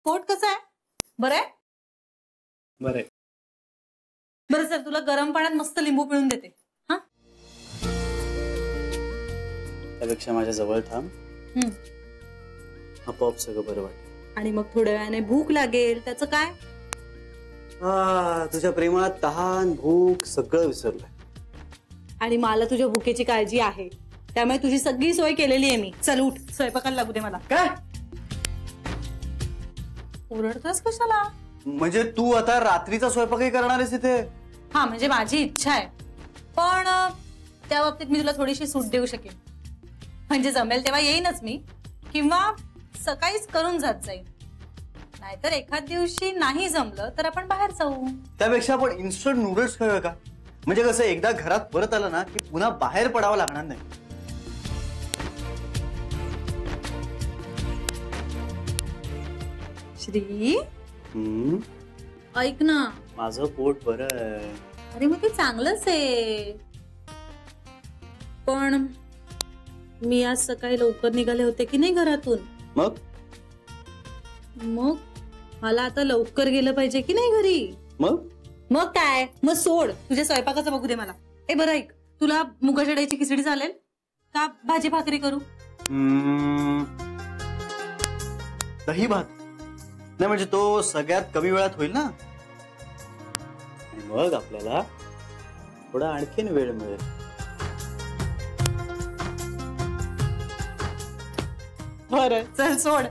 पोट कसं आहे? बरं आहे? बरं बरं सर, तुला गरम पाण्यात मस्त लिंबू पिळून देते. हा, त्यापेक्षा माझ्या जवळ थांब. आपोआप सगळं बरं वाटेल. आणि मग थोड्या वेळाने भूक लागेल, त्याचं काय? तुझ्या प्रेमात तहान भूक सगळं विसरलंय. आणि मला तुझ्या भुकेची काळजी आहे, त्यामुळे तुझी सगळी सोय केलेली आहे मी. चल उठ, स्वयंपाकाला लागू दे मला. काय ओरडतोस कशाला? म्हणजे तू आता रात्रीचा स्वयंपाकही करणार आहेस इथे? हा, म्हणजे माझी इच्छा आहे, पण त्या बाबतीत मी तुला थोडीशी सूट देऊ शकेन. म्हणजे जमेल तेव्हा येईनच मी, किंवा सकाळीच करून जात जाईल. नाहीतर एखाद दिवशी नाही जमलं तर आपण बाहेर जाऊ. त्यापेक्षा आपण इन्स्टंट नूडल्स खाऊया का? म्हणजे कसं एकदा घरात परत आलं ना की पुन्हा बाहेर पडावं लागणार नाही. श्री, ऐक ना, माझं पोट बरं आहे. अरे मग ते चांगलंच आहे, पण मी आज सकाळी लवकर निघाले होते की नाही घरातून. मग मला आता लवकर गेलं पाहिजे की नाही घरी. मग काय, मग सोड, तुझ्या स्वयंपाकाचं बघू दे मला. ए बरं ऐक, तुला मुगाच्या डाळीची खिचडी चालेल का भाजी भाकरी करू? दही भात नाही, म्हणजे तो सगळ्यात कमी वेळात होईल ना, आणि मग आपल्याला थोडा आणखीन वेळ मिळेल. बरं चल सोड.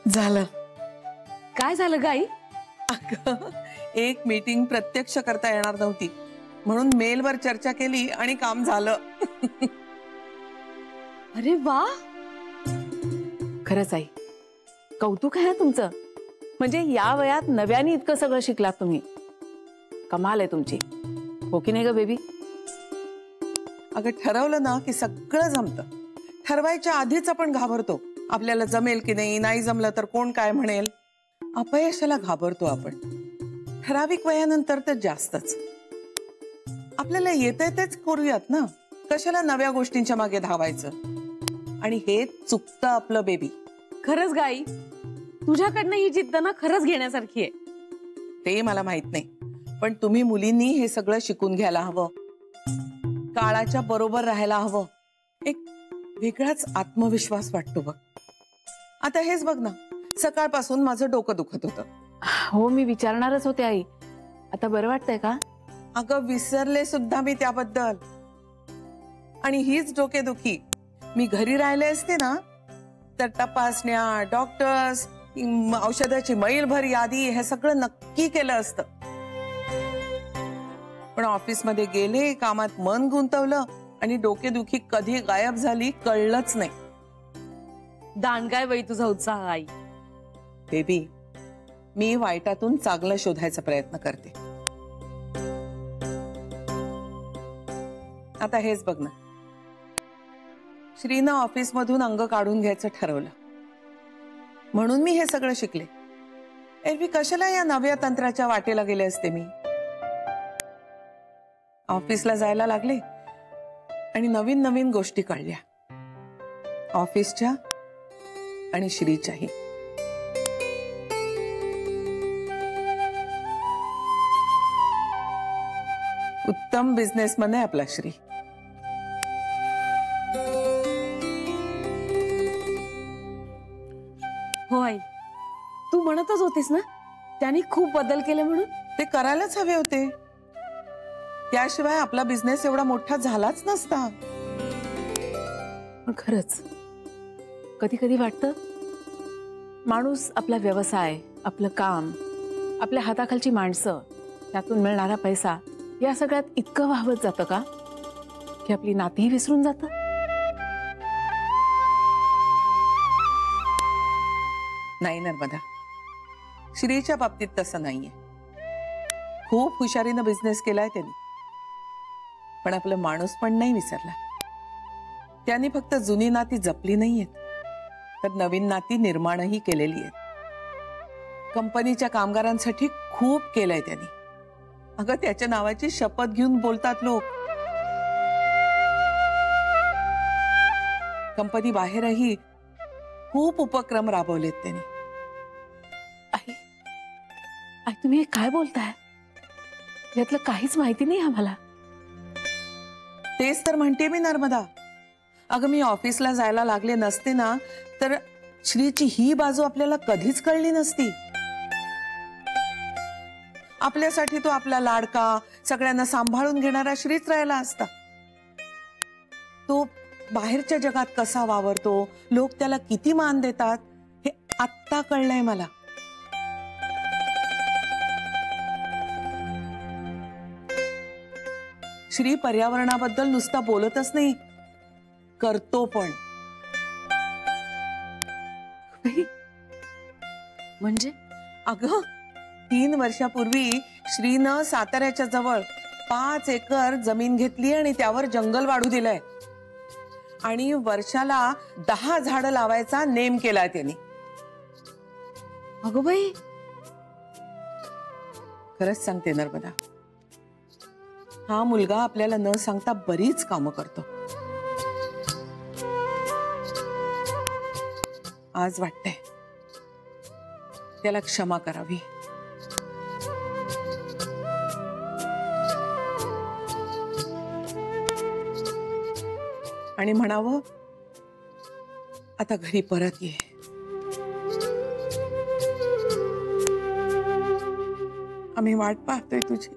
झालं. काय झालं गाई? अगं, एक मीटिंग प्रत्यक्ष करता येणार नव्हती म्हणून मेलवर चर्चा केली आणि काम झालं. अरे वा, खरंच आई कौतुक आहे तुमचं. म्हणजे या वयात नव्याने इतकं सगळं शिकलात तुम्ही. कमाल आहे तुमची, हो की नाही ग बेबी? अगं, ठरवलं ना की सगळं जमतं. ठरवायच्या आधीच आपण घाबरतो, आपल्याला जमेल की नाही, नाही जमलं तर कोण काय म्हणेल. अपयशाला घाबरतो आपण. ठराविक वयानंतर तर जास्तच. आपल्याला येतंय तेच करूयात ना, कशाला नव्या गोष्टींच्या मागे धावायचं. आणि हे चुकतं आपलं बेबी. खरंच गाई, तुझ्याकडनं ही जिद्द ना खरंच घेण्यासारखी आहे. ते मला माहित नाही, पण तुम्ही मुलींनी हे सगळं शिकून घ्यायला हवं. काळाच्या बरोबर राहायला हवं. एक वेगळाच आत्मविश्वास वाटतो बघ. आता हेच बघ ना, सकाळपासून माझं डोकं दुखत होतं. हो, मी विचारणारच होते आई, आता बरं वाटतंय का? अगं, विसरले सुद्धा मी त्याबद्दल. आणि हीच डोकेदुखी मी घरी राहिले असते ना तर तपासण्या, डॉक्टर्स, औषधाची मैलभर यादी हे सगळं नक्की केलं असतं. पण ऑफिसमध्ये गेले, कामात मन गुंतवलं आणि डोकेदुखी कधी गायब झाली कळलंच नाही. दांडगाय बाई तुझा उत्साह आई. बेबी, मी वाईटातून चांगलं शोधायचा प्रयत्न करते. आता हेच बघ ना, श्रीनं ऑफिसमधून अंग काढून घ्यायचं ठरवलं म्हणून मी हे सगळं शिकले. एरवी कशाला या नव्या तंत्राच्या वाटेला गेले असते मी. ऑफिसला जायला लागले आणि नवीन नवीन गोष्टी कळल्या, ऑफिसच्या आणि श्रीच्याही. उत्तम बिझनेसमन आहे आपला श्री. हो आई, तू म्हणतच होतीस ना त्यांनी खूप बदल केले म्हणून. ते करायलाच हवे होते, त्याशिवाय आपला बिझनेस एवढा मोठा झालाच नसता. पण खरंच कधी कधी वाटतं माणूस आपला व्यवसाय, आपलं काम, आपल्या हाताखालची माणसं, त्यातून मिळणारा पैसा या सगळ्यात इतकं वाहवत जातं का की आपली नातीही विसरून जातं. नाही नर्मदा, श्रीच्या बाबतीत तसं नाहीये. खूप हुशारीनं बिझनेस केलाय त्यांनी, पण आपलं माणूस पण नाही विसरला. त्यांनी फक्त जुनी नाती जपली नाहीयेत, तर नवीन नाती निर्माणही केलेली आहेत. कंपनीच्या कामगारांसाठी खूप केलंय त्यांनी. अगं त्याच्या नावाची शपथ घेऊन बोलतात लोक. कंपनी बाहेरही खूप उपक्रम राबवलेत त्यांनी. आई, आई तुम्ही हे काय बोलताय? यातलं काहीच माहिती नाही आम्हाला. तेच तर म्हणते मी नर्मदा. अगं मी ऑफिसला जायला लागले नसते ना, तर श्रीची ही बाजू आपल्याला कधीच कळली नसती. आपल्यासाठी तो आपला लाडका, सगळ्यांना सांभाळून घेणारा श्रीच राहिला असता. तो बाहेरच्या जगात कसा वावरतो, लोक त्याला किती मान देतात, हे आत्ता कळलंय मला. श्री पर्यावरणाबद्दल नुसता बोलतच नाही, करतो पण. म्हणजे अगं 3 वर्षापूर्वी श्रीनं साताऱ्याच्या जवळ 5 एकर जमीन घेतली आणि त्यावर जंगल वाढू दिलंय. आणि वर्षाला 10 झाडं लावायचा नेम केलाय त्यांनी. अगो बाई, खरंच सांगते नर्मदा, हा मुलगा आपल्याला न सांगता बरीच कामं करतो. आज वाटतंय त्याला क्षमा करावी. आणि म्हणावं, आता घरी परत ये. आम्ही वाट पाहतोय तुझी.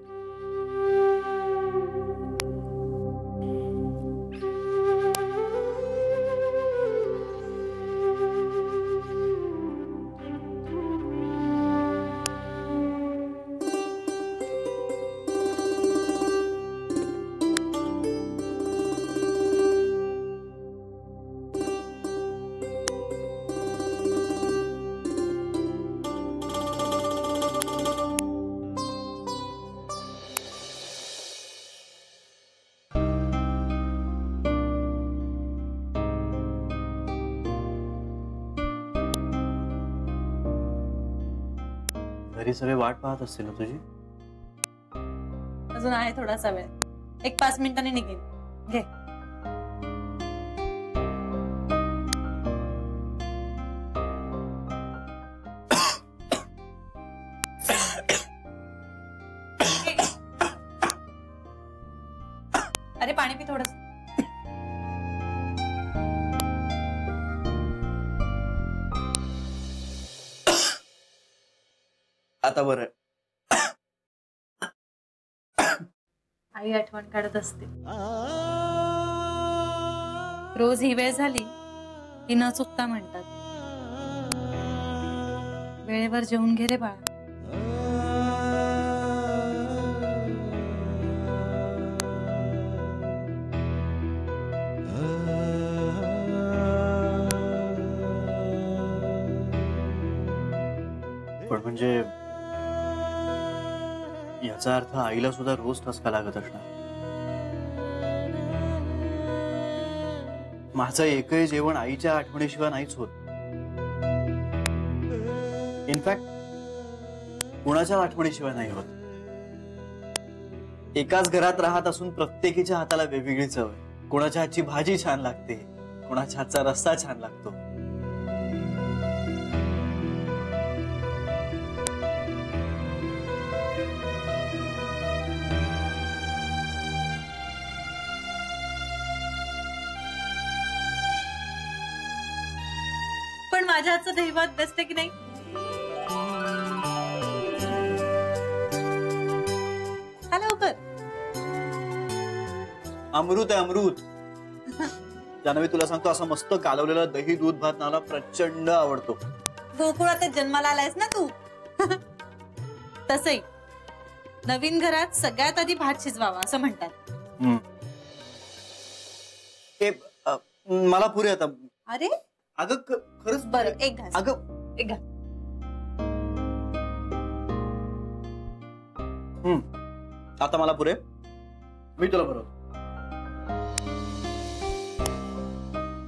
घरी सगळे वाट पाहत असतील ना तुझी? अजून आहे थोडासा वेळ. 1-5 मिनिटांनी निघेन. घे. अरे पाणी पी थोडंसं. आता बरं. आई आठवण काढत असते. रोज ही वेळ झाली की न चुकता म्हणतात, वेळेवर जेवून घे रे बाळा. पण म्हणजे याचा अर्थ आईला सुद्धा रोज ठसका लागत असणार. माझं एकही जेवण आईच्या आठवणीशिवाय नाहीच होत. इनफॅक्ट कुणाच्या आठवणीशिवाय नाही होत. एकाच घरात राहत असून प्रत्येकीच्या हाताला वेगवेगळी चव आहे. कोणाच्या हातची भाजी छान लागते, कोणाच्या हातचा रस्सा छान लागतो. पण माझ्या हातचं दहीभात बेस्ट आहे की नाही? लवकर. अमृत आहे अमृत. जानवी तुला सांगतो, असं मस्त कालवलेला दही दूध भात मला प्रचंड आवडतो. गोकुळात जन्माला आलायस ना तू. तसंही नवीन घरात सगळ्यात आधी भात शिजवावा असं म्हणतात. मला पुरे आता. अरे अगं खरंच बरं, एक घास. अगं एक घास. आता मला पुरे, मी तुला भरवतो.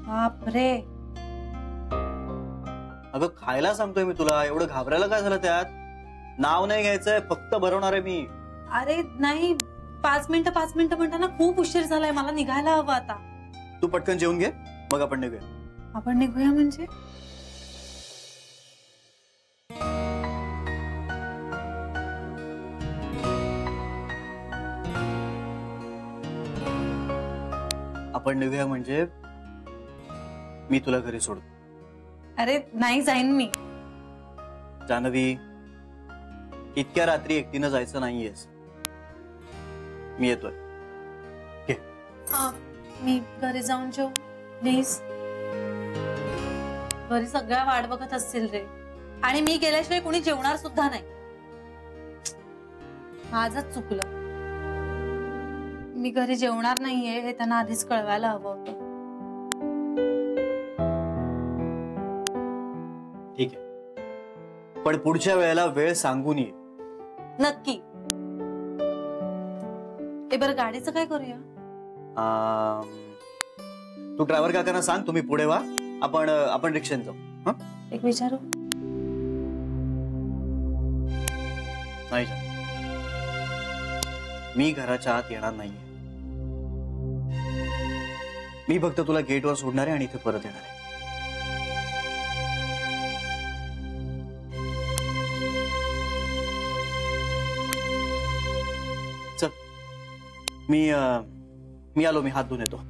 बापरे, अगं खायला सांगतोय मी तुला, एवढं घाबरायला काय झालं त्यात? नाव नाही घ्यायचंय, फक्त भरवणार आहे मी. अरे नाही, 5 मिनिटं म्हणताना खूप उशीर झालाय, मला निघायला हवं आता. तू पटकन जेवून घे, मग आपण निघूया. आपण निघूया म्हणजे? आपण निघूया म्हणजे मी तुला घरी सोडतो. अरे नाही, जाईन मी. जान्हवी, इतक्या रात्री एकटीनं जायचं नाहीयेस. मी येतोय. मी घरी जाऊन जेव प्लीज. घरी सगळ्या वाट बघत असतील रे, आणि मी गेल्याशिवाय कोणी जेवणार सुद्धा नाही. माझंच चुकलं. मी घरी जेवणार नाहीये हे त्यांना आधीच कळवायला हवं होतं. ठीक आहे, पण पुढच्या वेळेला वेळ सांगून ये. नक्की. बरं, गाडीचं काय करूया? तू ड्रायव्हर काकांना सांग तुम्ही पुढे व्हा, आपण रिक्षाने जाऊ. हं? एक विचारू? नाही जा, मी घराच्या आत येणार नाहीये. मी फक्त तुला गेटवर सोडणार आहे आणि इथे परत येणार आहे. चल, मी आलो, मी हात धुवून येतो.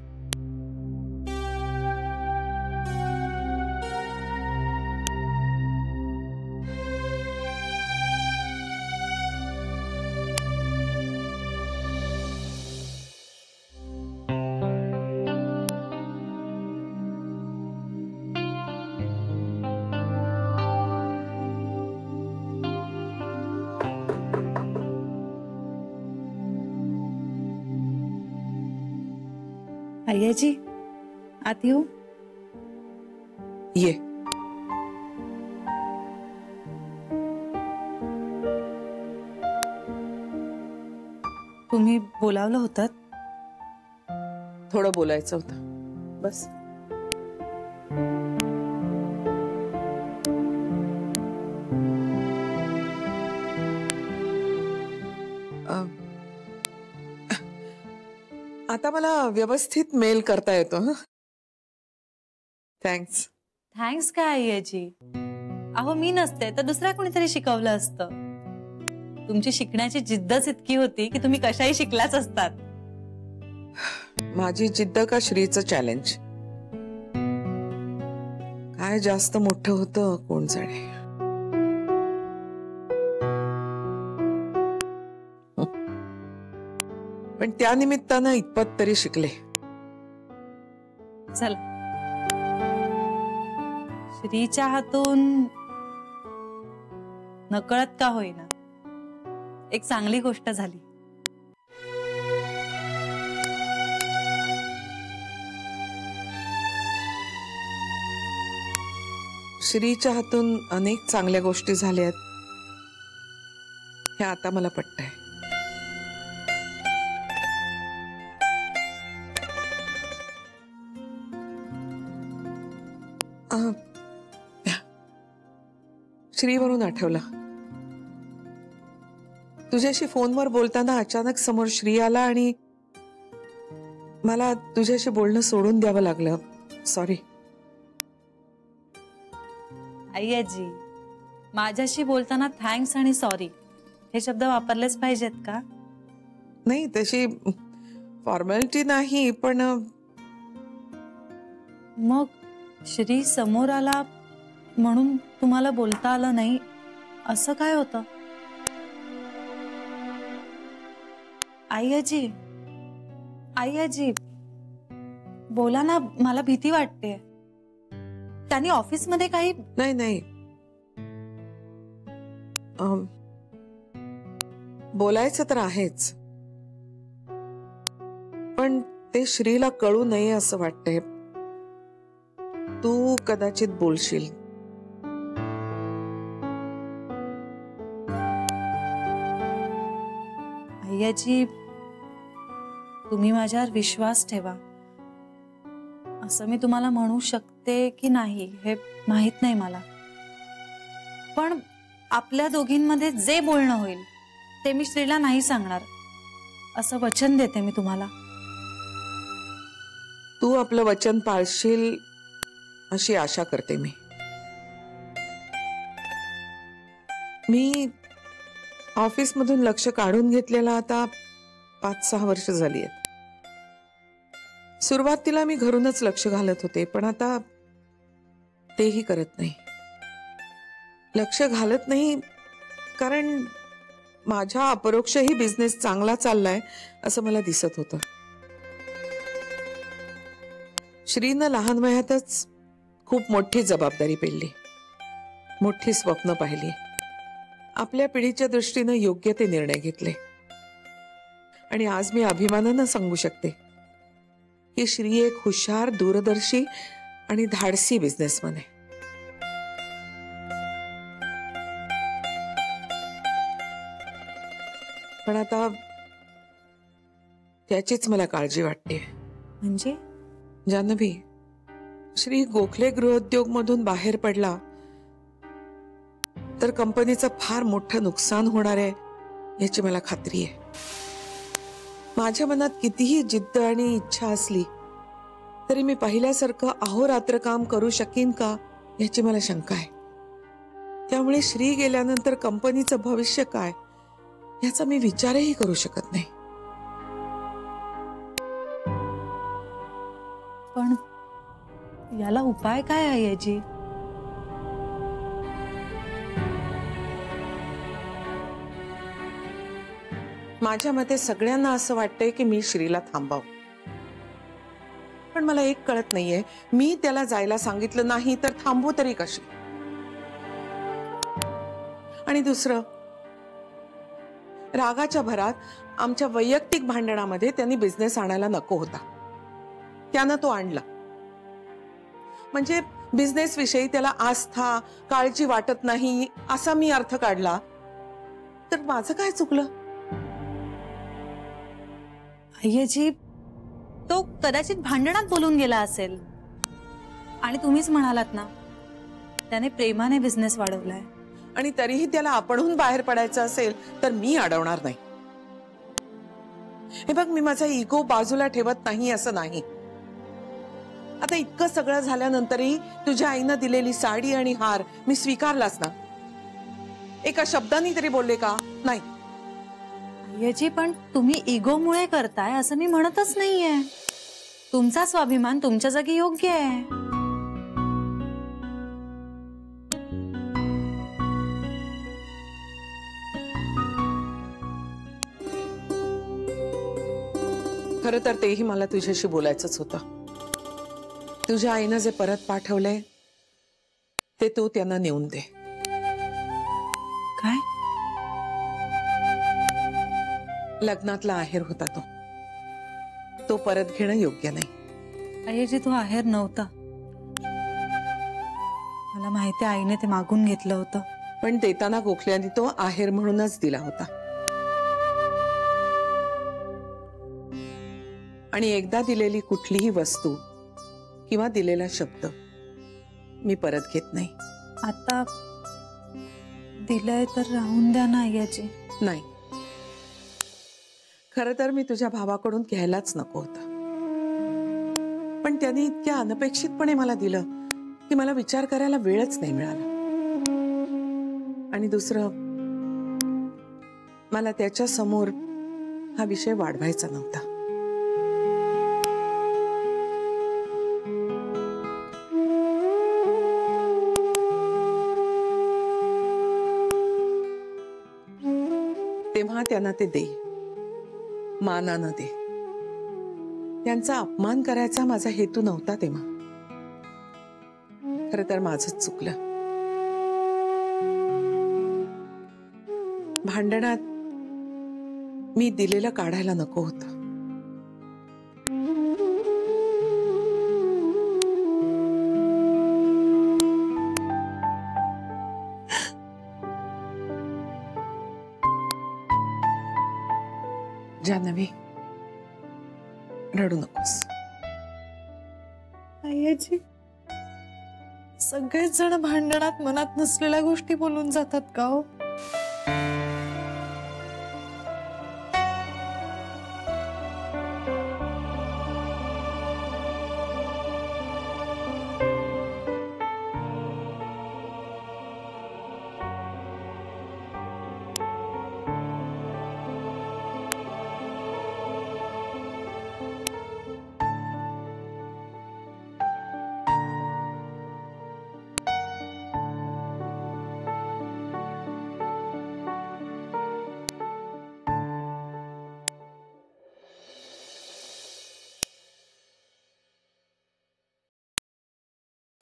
आय्याजी, आत येऊ? ये. तुम्ही बोलावलं होतं? थोडं बोलायचं होतं, बस. आता मला व्यवस्थित मेल करता येतो. थँक्स. थँक्स काय आय्याजी? अहो मी नसते तर दुसऱ्या कोणीतरी शिकवलं असतं. तुमची शिकण्याची जिद्दच इतकी होती की तुम्ही कशाही शिकलाच असतात. माझी जिद्द का श्रीचं चॅलेंज? काय जास्त मोठं होतं कोण जाणे. पण त्या निमित्तानं इतपत तरी शिकले. चला, श्रीच्या हातून नकळत का होईना एक चांगली गोष्ट झाली. श्रीच्या हातून अनेक चांगल्या गोष्टी झाल्यात हे आता मला पटतंय. श्रीवरून आठवलं, तुझ्याशी फोनवर बोलताना अचानक समोर श्री आला आणि मला तुझ्याशी बोलणं सोडून द्यावं लागलं. सॉरी. आय्याजी, माझ्याशी बोलताना थँक्स आणि सॉरी हे शब्द वापरलेच पाहिजेत का? नाही, तशी फॉर्मॅलिटी नाही, पण मग श्री समोर आला म्हणून तुम्हाला बोलता आलं नाही असं काय होतं? आय्याजी, आय्याजी बोला ना, मला भीती वाटते. त्यांनी ऑफिसमध्ये काही? नाही नाही, बोलायचं तर आहेच, पण ते श्रीला कळू नये असं वाटतंय. तू कदाचित बोलशील. अय्याजी, तुम्ही माझ्यावर विश्वास ठेवा असं मी तुम्हाला म्हणू शकते की नाही हे माहित नाही मला, पण आपल्या दोघींमध्ये जे बोलणं होईल ते मी श्रीला नाही सांगणार असं वचन देते मी तुम्हाला. तू आपलं वचन पाळशील अशी आशा करते मी. मी ऑफिसमधून लक्ष काढून घेतलेला आता 5-6 वर्ष झाली आहेत. सुरुवातीला मी घरूनच लक्ष घालत होते, पण आता तेही करत नाही. लक्ष घालत नाही कारण माझ्या अपरोक्षही बिझनेस चांगला चाललाय असं मला दिसत होतं. श्रीनं लहान वयातच खूप मोठी जबाबदारी पेलली, मोठी स्वप्न पाहिली, आपल्या पिढीच्या दृष्टीनं योग्य ते निर्णय घेतले. आणि आज मी अभिमानानं सांगू शकते की श्री एक हुशार, दूरदर्शी आणि धाडसी बिझनेसमन आहे. पण आता त्याचीच मला काळजी वाटते. म्हणजे जान्हवी, श्री गोखले गृहोद्योग मधून बाहेर पडला तर कंपनीचं फार मोठं नुकसान होणार आहे याची मला खात्री आहे. माझ्या मनात कितीही जिद्द आणि इच्छा असली तरी मी पहिल्यासारखं अहोरात्र काम करू शकीन का याची मला शंका आहे. त्यामुळे श्री गेल्यानंतर कंपनीचं भविष्य काय याचा मी विचारही करू शकत नाही. पण याला उपाय काय आहे याची? माझ्या मते सगळ्यांना असं वाटतंय की मी श्रीला थांबाव, पण मला एक कळत नाहीये, मी त्याला जायला सांगितलं नाही तर थांबू तरी कशी? आणि दुसरं, रागाच्या भरात आमच्या वैयक्तिक भांडणामध्ये त्यांनी बिझनेस आणायला नको होता, त्यानं तो आणला. म्हणजे बिझनेस विषयी त्याला आस्था, काळजी वाटत नाही असा मी अर्थ काढला तर माझं काय चुकलं? अय्याजी, तो कदाचित भांडणात बोलून गेला असेल आणि तुम्हीच म्हणालात ना त्याने प्रेमाने बिझनेस वाढवलाय. आणि तरीही त्याला आपणहून बाहेर पडायचं असेल तर मी अडवणार नाही. हे बघ, मी माझा इगो बाजूला ठेवत नाही असं नाही. आता इतकं सगळं झाल्यानंतरही तुझ्या आईनं दिलेली साडी आणि हार मी स्वीकारलाच ना. एका शब्दाने तरी बोलले का? नाही. अय्याजी, पण तुम्ही इगोमुळे करताय असं मी म्हणतच नाहीये. तुमचा स्वाभिमान तुमच्या जागी योग्य आहे. खरं तर तेही मला तुझ्याशी बोलायचंच होतं. तुझ्या आईनं जे परत पाठवलंय ते तू त्यांना नेऊन दे. काय? लग्नातला आहेर होता तो परत घेणं योग्य नाही. अय्याजी, तो आहेर नव्हता. मला माहिती आहे, आईने ते मागून घेतलं होतं. पण देताना गोखल्याने तो आहेर म्हणूनच दिला होता. आणि एकदा दिलेली कुठलीही वस्तू किंवा दिलेला शब्द मी परत घेत नाही. आता दिलंय तर राहून द्या ना अय्याजी. नाही, खरं तर मी तुझ्या भावाकडून घ्यायलाच नको होतं, पण त्याने इतक्या अनपेक्षितपणे मला दिलं की मला विचार करायला वेळच नाही मिळाला. आणि दुसरं, मला त्याच्या समोर हा विषय वाढवायचा नव्हता. तेव्हा त्यांना ते दे, मानानं दे. त्यांचा अपमान करायचा माझा हेतू नव्हता तेव्हा. खरं तर माझंच चुकलं. भांडणात मी दिलेलं काढायला नको होतं. जान्हवी, रडू नकोस. आईजी, सगळेच जण भांडणात मनात नसलेल्या गोष्टी बोलून जातात का हो?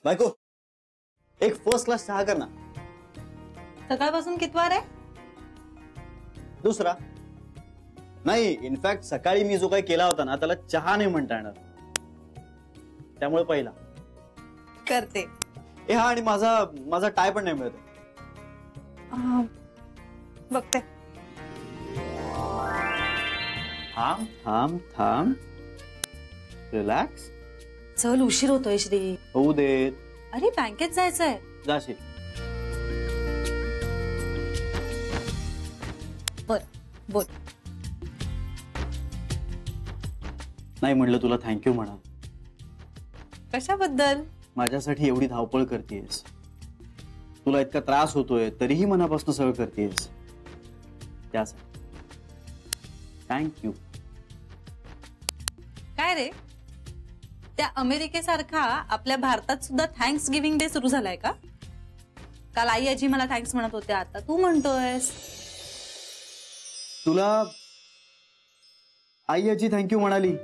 बायको, एक फर्स्ट क्लास चहा कर ना. सकाळपासून कितवार आहे? दुसरा. नाही, इनफॅक्ट सकाळी मी जो काही केला होता ना त्याला चहा नाही म्हणता येणार, त्यामुळे पहिला करते. ए हा, आणि माझा टाय पण नाही मिळत. बघते. थांब थांब थांब, रिलॅक्स. चल, उशीर होतोय श्री. होऊ देत. अरे बँकेत जायचंय. जाशील. बर, बोल. नाही म्हणलं तुला थँक्यू म्हणा. कशाबद्दल? माझ्यासाठी एवढी धावपळ करतेस, तुला इतका त्रास होतोय तरीही मनापासून सगळं करतेस, त्यासाठी थँक्यू. काय रे, त्या अमेरिकेसारखा आपल्या भारतात सुद्धा थँक्स गिव्हिंग डे सुरू झालाय का? काल आई आजी मला थँक्स म्हणत होत्या, आता तू म्हणतोयस. तुला आई आजी थँक्यू म्हणाली